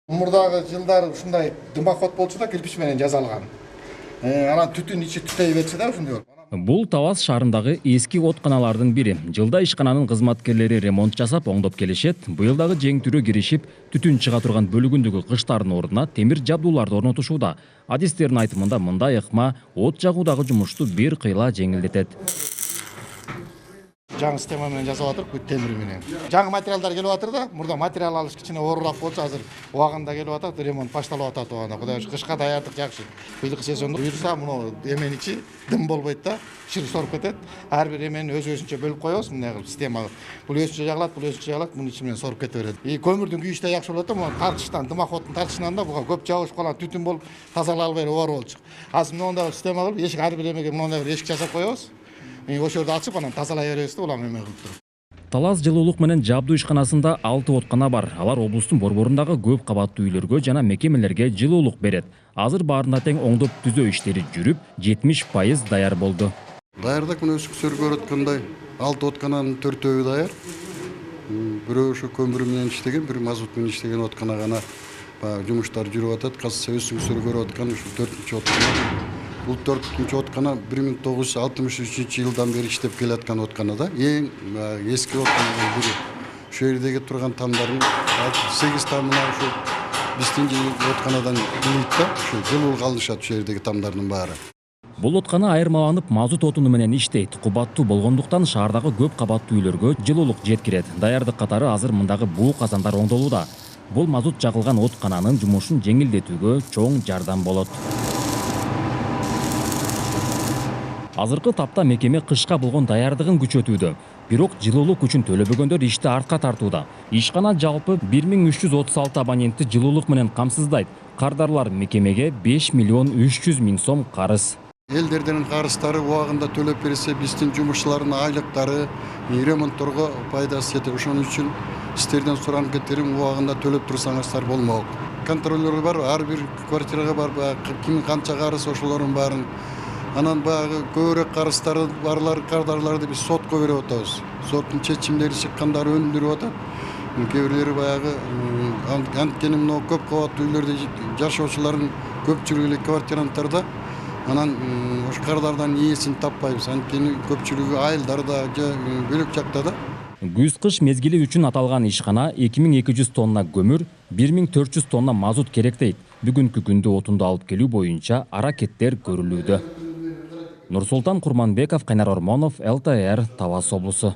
Мурдагы жылдары ушундай дымоход болчу да, кирпич менен жасалган. Анан түтүн ичи түтөй берчү да ушундай болуп. Бул Талас шаарындагы эски отканалардын бири. Жылда ишкананын кызматкерлери ремонт жасап, оңдоп келишет. Быйыл дагы жең-түрө киришип, түтүн чыга турган бөлүгүндөгү кыштардын ордуна темир жабдууларды орнотушууда. Адистердин айтымында мындай ыкма от жагуудагы жумушту бир кыйла жеңилдетет. Жаңы система менен жасап атырык, бүт темир менен. Жаңы материалдар келип атыр да, мурда материал алыш кичине оорураак болчу, азыр убагында келип атат, ремонт башталып атат убагында. Кудай ошо кышка даярдык жакшы. Быйылкы сезондо буюрса, муну эменин ичи дым болбойт да, чыр соруп кетет. Ар бир эмени өзүнчө бөлүп коебуз, мындай кылып система. Бул өзүнчө жагылат, бул өзүнчө жагылат, мунун ичи менен соруп кете берет. Көмүрдүн күйүшү да жакшы болот да, муну тартыштан, дымоходдун тартышынан да буга көп жабышып калган түтүн болуп, тазалай албай оор болчу. Азыр мындай система кылып, эшик ар бир эмеге мындай бир эшик жасап коебуз. Ошол жерде ачып, анан тазалай беребиз да, улам эме кылып туруп. Талас жылуулук менен жабдуу ишканасында 6 откана бар. Алар облустун борборундагы көп кабаттуу үйлөргө жана мекемелерге жылуулук берет. Азыр баарында тең оңдоп түзөө иштери жүрүп, 70% даяр болду. Даярдык мына өсүксөр көрүп аткандай 6 откананын 4-өө даяр. Бирөө ошо көмүр менен иштеген, бирөө мазут менен иштеген откана гана жумуштар жүрүп атат. Казыр өсүксөр көрүп аткан ушу 4-чү откана. Бул 4-чү откана 1963 жылдан бери иштеп келаткан откана да. Эң эски откананын бири. Ошол жердеги турган тамдардын 8 тамына ошо биздин отканадан келет да. Ошо жылуулук алышат ошол жердеги тамдардын баары. Бул откана айырмаланып мазут отуну менен иштейт. Кубаттуу болгондуктан шаардагы көп кабаттуу үйлөргө жылуулук жеткирет. Даярдык катары азыр мындагы буу казандар оңдолууда. Бул мазут жагылган откананын жумушун жеңилдетүүгө чоң жардам болот. Азыркы тапта мекеме кышка болгон даярдыгын күчөтүүдө. Бирок жылуулук үчүн төлөбөгөндөр ишти артка тартууда. Ишкана жалпы 1336 абонентти жылуулук менен камсыздайт. Кардарлар мекемеге 5 миллион 300 миң сом карыз. Элдердин карыздары убагында төлөп берсе, биздин жумушчулардын айлыктары, ремонтторго пайдасы жетет. Ошон үчүн сиздерден суранып кетерим, убагында төлөп турсаңыздар болмок. Контроллер бар, ар бир квартирага бар, ким канча карыз ошолордун баарын. Анан баягы көбүрөөк карыздары барлар кардарларды биз сотко берип атабыз. Соттун чечимдери чыккандары өндүрүп атат. Кээ бирлери баягы анткени мына көп кабаттуу үйлөрдө жашоочулардын көпчүлүгү квартиранттарда. Анан ош кардардан ээсин таппайбыз. Анткени көпчүлүгү айылдарда же бөлөк жакта да. Күз-кыш мезгили үчүн аталган ишкана 2200 тонна көмүр, 1400 тонна мазут керек дейт. Бүгүнкү күндө отунду алып келүү боюнча аракеттер көрүлүүдө. Нурсултан Курманбеков, Кайнар Ормонов, ЛТР, Талас облусу.